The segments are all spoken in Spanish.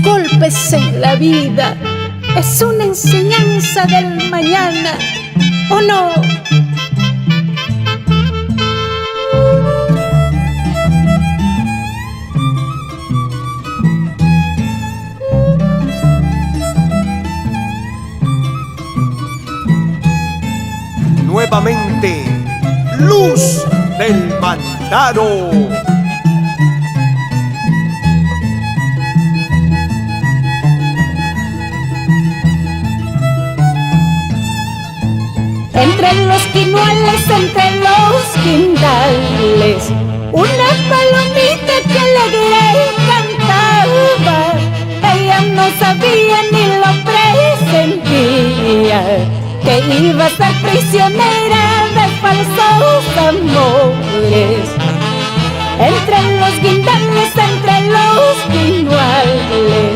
golpes en la vida es una enseñanza del mañana, ¿o no? Nuevamente, Luz del Mantaro. Entre los quinuales, entre los quindales, una palomita que alegre cantaba. Ella no sabía ni lo presentía, que iba a ser prisionera de falsos amores. Entre los guindales, entre los quinduales,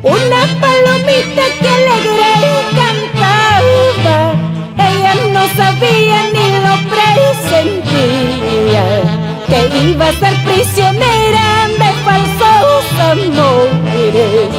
una palomita que alegre cantaba. Ella no sabía ni lo presentía, que iba a ser prisionera de falsos amores.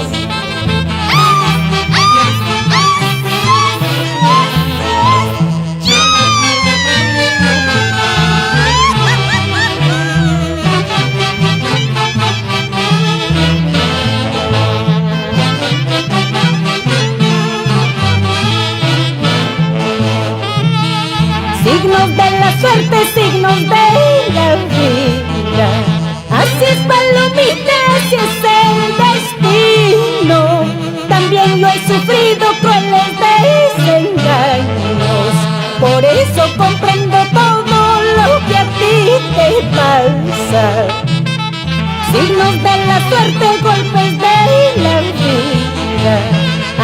Signos de la suerte, signos de la vida. Así es, palomita, así es el destino. También yo he sufrido crueles desengaños, por eso comprendo todo lo que a ti te pasa. Signos de la suerte, golpes de la vida.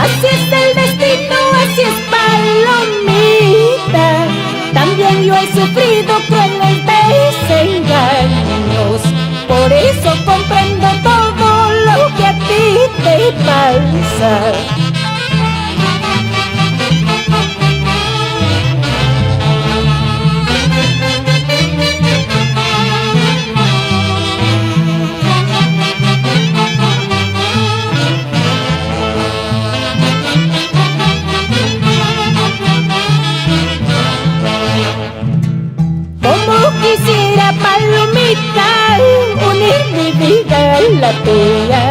Así es el destino, así es, palomita. También yo he sufrido crueles desengaños, por eso comprendo todo lo que a ti te pasa. Quisiera, palomita, unir mi vida a la tuya,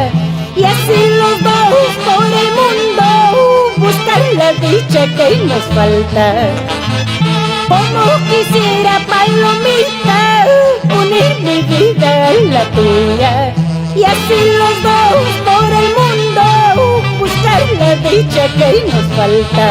y así los dos por el mundo buscar la dicha que nos falta. Como quisiera, palomita, unir mi vida a la tuya, y así los dos por el mundo buscar la dicha que nos falta.